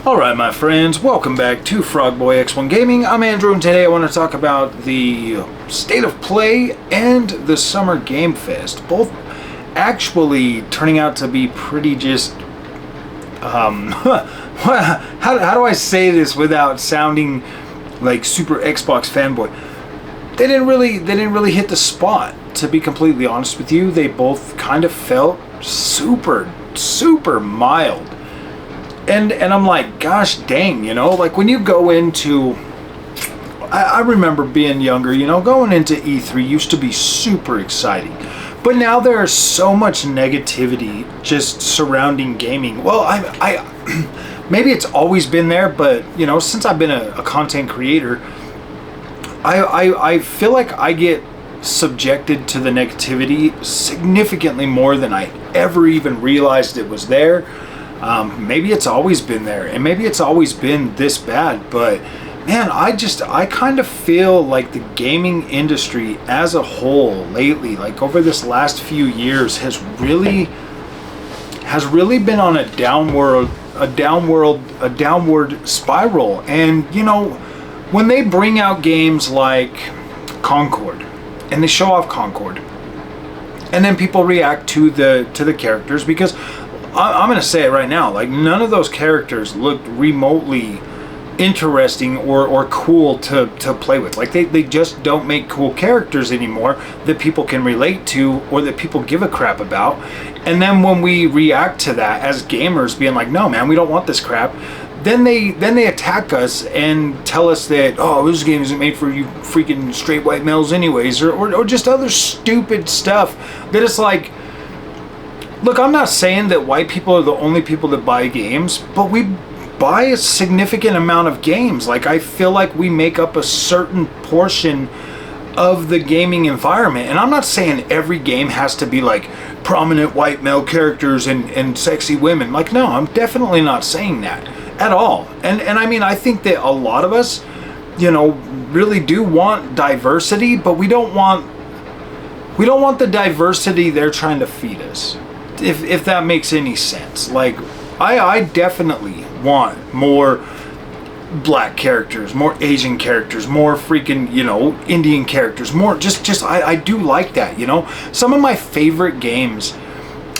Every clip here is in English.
Alright my friends, welcome back to Frogboy X1 Gaming. I'm Andrew and today I want to talk about the state of play and the Summer Game Fest. Both actually turning out to be pretty just... how do I say this without sounding like super Xbox fanboy? They didn't really hit the spot, to be completely honest with you. They both kind of felt super mild. And I'm like, gosh dang, you know, like when you go into, I remember being younger, you know, going into E3 used to be super exciting. But now there's so much negativity just surrounding gaming. Well, I maybe it's always been there, but, you know, since I've been a content creator, I feel like I get subjected to the negativity significantly more than I ever even realized it was there. Maybe it's always been there, and maybe it's always been this bad, but man, I kind of feel like the gaming industry as a whole lately, like over this last few years, has really been on a downward spiral. And you know, when they bring out games like Concord and they show off Concord, and then people react to the characters, because I'm going to say it right now, like none of those characters looked remotely interesting or cool to play with. Like they just don't make cool characters anymore that people can relate to or that people give a crap about. And then when we react to that as gamers being like, no man, we don't want this crap, then they attack us and tell us that, oh, this game isn't made for you freaking straight white males anyways, or just other stupid stuff that it's like, look, I'm not saying that white people are the only people that buy games, but we buy a significant amount of games. Like, I feel like we make up a certain portion of the gaming environment. And I'm not saying every game has to be like prominent white male characters and sexy women. Like, no, I'm definitely not saying that at all. And I mean, I think that a lot of us, you know, really do want diversity, but we don't want the diversity they're trying to feed us. If that makes any sense. Like, I definitely want more black characters, more Asian characters, more freaking, you know, Indian characters, more I do like that, you know. Some of my favorite games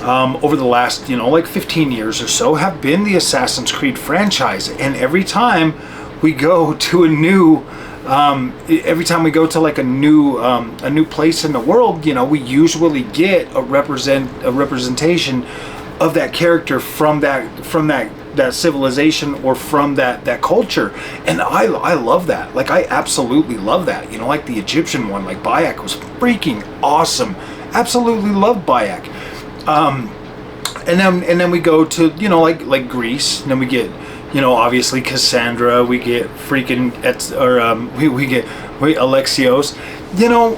over the last, you know, like 15 years or so have been the Assassin's Creed franchise, and every time we go to a new like a new place in the world, you know, we usually get a representation of that character from that civilization or from that culture, and I love that. Like, I absolutely love that. You know, like the Egyptian one, like Bayek was freaking awesome. Absolutely love Bayek. And then we go to, you know, like Greece, and then we get, you know, obviously Cassandra, we get freaking, we get Alexios, you know,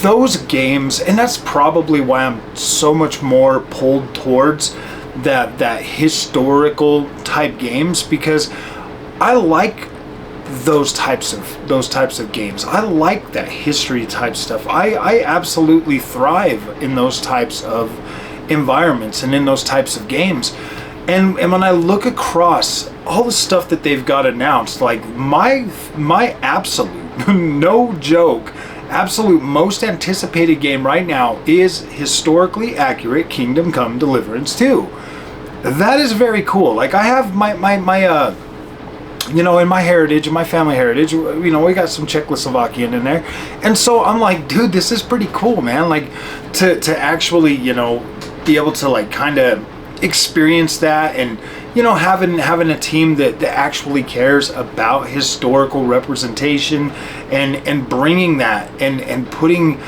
those games. And that's probably why I'm so much more pulled towards that historical type games, because I like those types of games. I like that history type stuff. I absolutely thrive in those types of environments and in those types of games. And when I look across all the stuff that they've got announced, like my absolute, no joke, absolute most anticipated game right now is historically accurate Kingdom Come Deliverance 2. That is very cool. Like, I have my you know, in my heritage, in my family heritage, you know, we got some Czechoslovakian in there. And so I'm like, dude, this is pretty cool, man. Like, to actually, you know, be able to like kind of experience that, and you know, having a team that actually cares about historical representation and bringing that and putting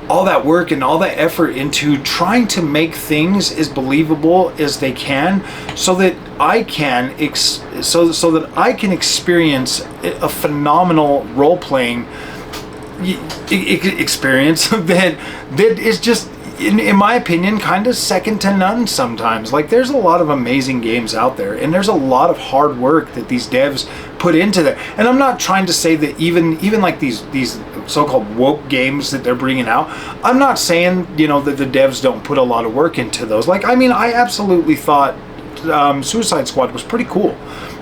all that work and all that effort into trying to make things as believable as they can, so that I can experience a phenomenal role-playing experience that is just, in my opinion, kind of second to none sometimes. Like, there's a lot of amazing games out there, and there's a lot of hard work that these devs put into that. And I'm not trying to say that even like these so-called woke games that they're bringing out, I'm not saying, you know, that the devs don't put a lot of work into those. Like, I mean, I absolutely thought Suicide Squad was pretty cool.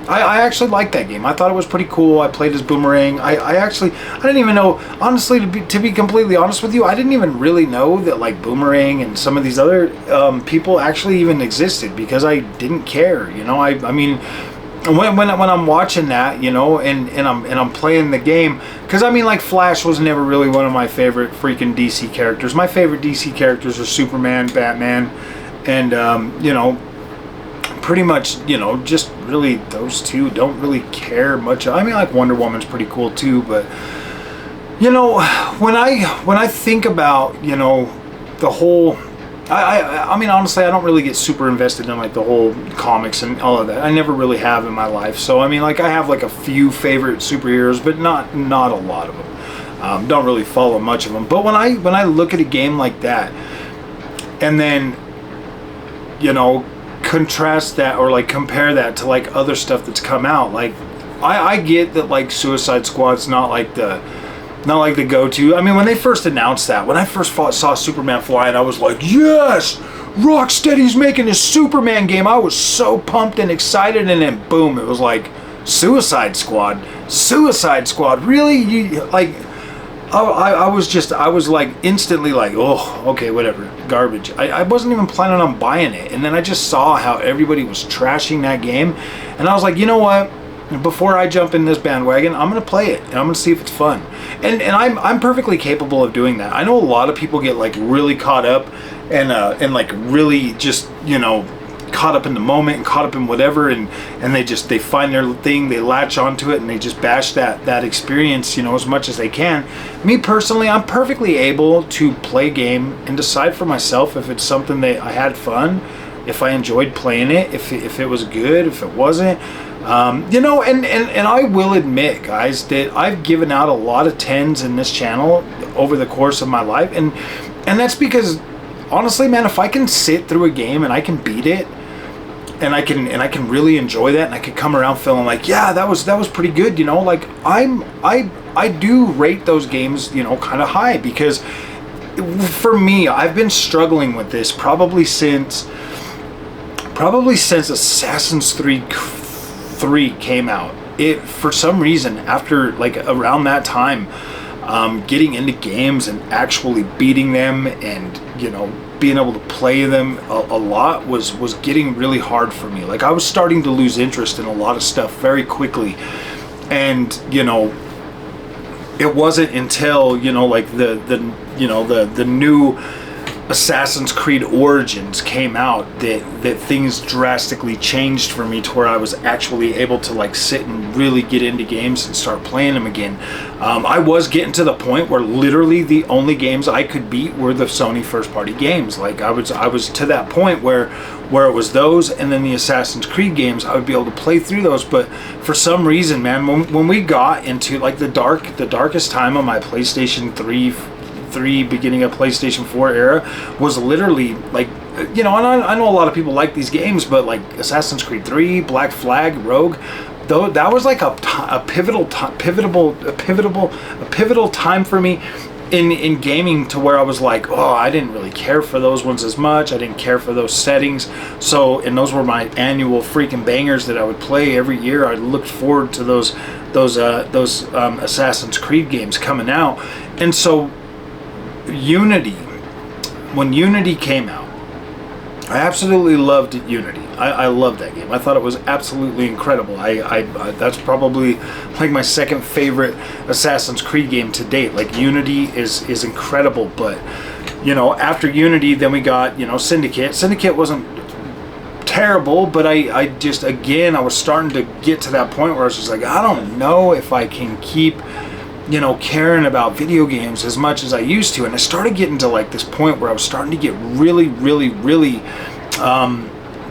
I actually liked that game. I thought it was pretty cool. I played as Boomerang. I didn't even know, honestly, to be completely honest with you, I didn't even really know that like Boomerang and some of these other people actually even existed, because I didn't care, you know. I mean, when I'm watching that, you know, and I'm playing the game, because I mean, like, Flash was never really one of my favorite freaking DC characters. My favorite DC characters are Superman, Batman, and you know, pretty much, you know, just really those two. Don't really care much. I mean, like, Wonder Woman's pretty cool too, but you know, when I think about, you know, the whole, I mean, honestly, I don't really get super invested in like the whole comics and all of that. I never really have in my life. So I mean, like, I have like a few favorite superheroes, but not a lot of them. Don't really follow much of them. But when I look at a game like that, and then, you know, contrast that, or like compare that to like other stuff that's come out, like I get that like Suicide Squad's not like the go-to. I mean, when they first announced that, when I first saw Superman flying, I was like, yes, Rocksteady's making a Superman game. I was so pumped and excited, and then boom, it was like Suicide Squad, really? You like, I was like instantly like, oh, okay, whatever, garbage. I wasn't even planning on buying it, and then I just saw how everybody was trashing that game, and I was like, you know what? Before I jump in this bandwagon, I'm gonna play it, and I'm gonna see if it's fun. And I'm perfectly capable of doing that. I know a lot of people get like really caught up and like really just, you know, caught up in the moment and caught up in whatever, and they find their thing, they latch onto it, and they just bash that experience, you know, as much as they can. Me personally, I'm perfectly able to play a game and decide for myself if it's something that I had fun, if I enjoyed playing it, if it was good, if it wasn't. You know, and I will admit, guys, that I've given out a lot of 10s in this channel over the course of my life, and that's because, honestly, man, if I can sit through a game and I can beat it, and I can really enjoy that, and I can come around feeling like, yeah, that was pretty good, you know, like I do rate those games, you know, kind of high, because for me, I've been struggling with this probably since Assassin's Creed 3 came out. It, for some reason, after like around that time, getting into games and actually beating them, and, you know, being able to play them a lot was getting really hard for me. Like, I was starting to lose interest in a lot of stuff very quickly, and, you know, it wasn't until, you know, like the new Assassin's Creed Origins came out that things drastically changed for me, to where I was actually able to like sit and really get into games and start playing them again. I was getting to the point where literally the only games I could beat were the Sony first party games. Like, I was to that point where it was those, and then the Assassin's Creed games, I would be able to play through those. But for some reason, man, when we got into like the darkest time of my PlayStation 3, beginning of PlayStation 4 era, was literally like, you know, and I know a lot of people like these games, but like Assassin's Creed 3, Black Flag, Rogue, though, that was like a pivotal time for me in gaming, to where I was like, oh, I didn't really care for those ones as much. I didn't care for those settings. So, and those were my annual freaking bangers that I would play every year. I looked forward to those Assassin's Creed games coming out. And so Unity, when Unity came out, I absolutely loved Unity. I loved that game. I thought it was absolutely incredible. That's probably like my second favorite Assassin's Creed game to date. Like, Unity is incredible. But, you know, after Unity, then we got, you know, Syndicate. Syndicate wasn't terrible, but I just, again, I was starting to get to that point where I was just like, I don't know if I can keep, you know, caring about video games as much as I used to. And I started getting to like this point where I was starting to get really,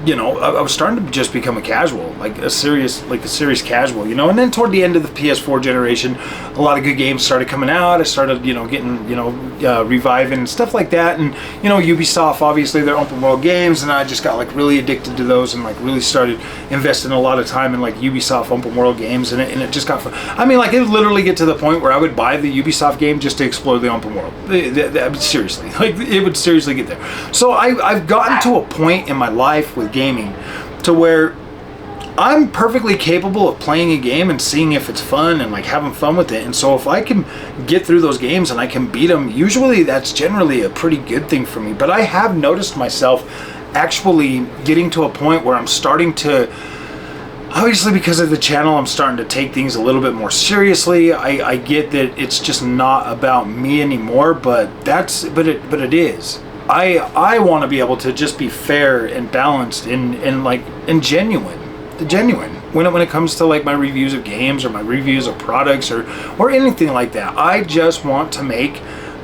you know, I was starting to just become a casual, like a serious casual, you know. And then toward the end of the PS4 generation, a lot of good games started coming out. I started, you know, getting, you know, reviving and stuff like that. And, you know, Ubisoft, obviously, they're open world games, and I just got like really addicted to those, and like really started investing a lot of time in like Ubisoft open world games, and it just got fun. I mean, like, it would literally get to the point where I would buy the Ubisoft game just to explore the open world. Seriously, like, it would seriously get there. So I've gotten to a point in my life with gaming to where I'm perfectly capable of playing a game and seeing if it's fun and like having fun with it. And so if I can get through those games and I can beat them, usually that's generally a pretty good thing for me. But I have noticed myself actually getting to a point where I'm starting to, obviously because of the channel, I'm starting to take things a little bit more seriously. I get that it's just not about me anymore, but it is. I want to be able to just be fair and balanced and genuine when it comes to like my reviews of games or my reviews of products or anything like that. I just want to make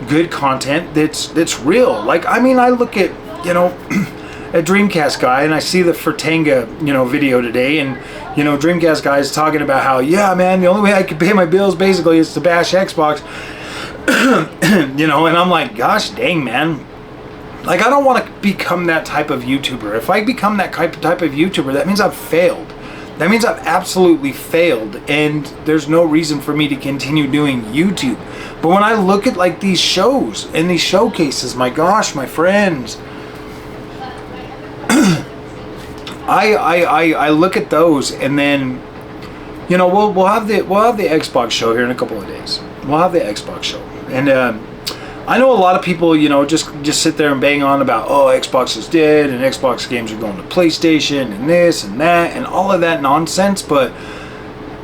good content that's real. Like, I mean, I look at, you know, a Dreamcast guy and I see the Fertanga, you know, video today, and you know, Dreamcast guy is talking about how, yeah man, the only way I can pay my bills basically is to bash Xbox. You know, and I'm like, gosh dang man, like, I don't want to become that type of YouTuber. If I become that type of YouTuber, that means I've failed. That means I've absolutely failed, and there's no reason for me to continue doing YouTube. But when I look at like these shows and these showcases, my gosh, my friends, I look at those, and then, you know, we'll have the Xbox show here in a couple of days. We'll have the Xbox show, and I know a lot of people, you know, just sit there and bang on about, oh, Xbox is dead and Xbox games are going to PlayStation and this and that and all of that nonsense, but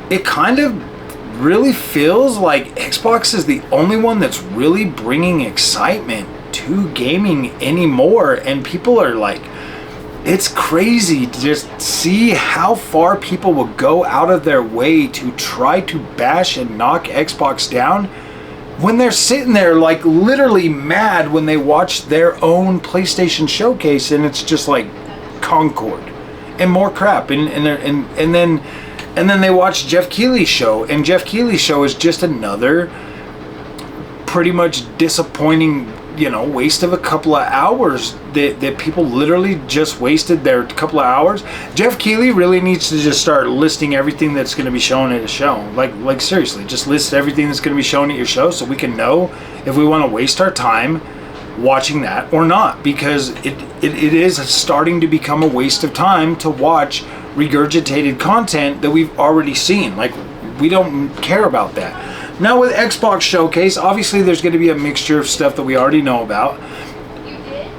it kind of really feels like Xbox is the only one that's really bringing excitement to gaming anymore, and people are like, it's crazy to just see how far people will go out of their way to try to bash and knock Xbox down when they're sitting there like literally mad when they watch their own PlayStation showcase, and it's just like Concord and more crap, and then they watch Jeff Keighley's show, and Jeff Keighley's show is just another pretty much disappointing, you know, waste of a couple of hours that people literally just wasted their couple of hours. Jeff Keighley really needs to just start listing everything that's going to be shown at a show. Like seriously, just list everything that's going to be shown at your show so we can know if we want to waste our time watching that or not, because it is starting to become a waste of time to watch regurgitated content that we've already seen. Like, we don't care about that. Now with Xbox Showcase, obviously there's going to be a mixture of stuff that we already know about,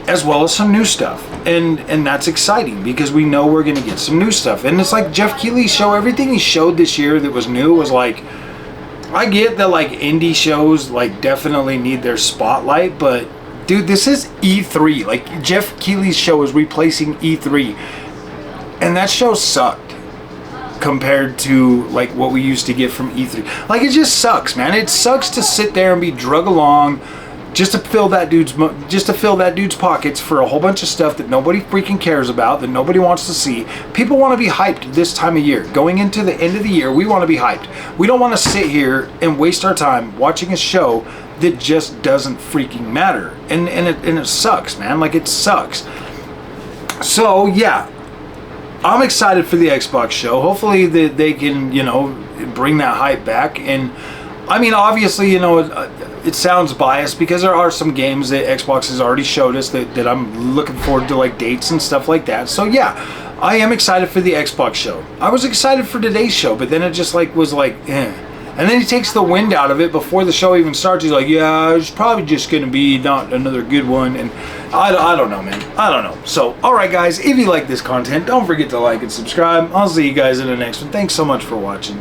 as well as some new stuff, and that's exciting because we know we're going to get some new stuff. And it's like Jeff Keighley's show, everything he showed this year that was new was like, I get that like indie shows like definitely need their spotlight, but dude, this is E3. Like, Jeff Keighley's show is replacing E3, and that show sucked compared to like what we used to get from E3. Like, it just sucks, man. It sucks to sit there and be drug along just to fill that dude's pockets for a whole bunch of stuff that nobody freaking cares about, that nobody wants to see. People want to be hyped this time of year. Going into the end of the year, we want to be hyped. We don't want to sit here and waste our time watching a show that just doesn't freaking matter. And it sucks, man. Like, it sucks. So yeah, I'm excited for the Xbox show. Hopefully they can, you know, bring that hype back. And I mean, obviously, you know, it sounds biased because there are some games that Xbox has already showed us that I'm looking forward to, like dates and stuff like that. So yeah, I am excited for the Xbox show. I was excited for today's show, but then it just like was like, eh. And then he takes the wind out of it before the show even starts. He's like, yeah, it's probably just going to be not another good one. And I don't know, man. I don't know. So, all right, guys, if you like this content, don't forget to like and subscribe. I'll see you guys in the next one. Thanks so much for watching.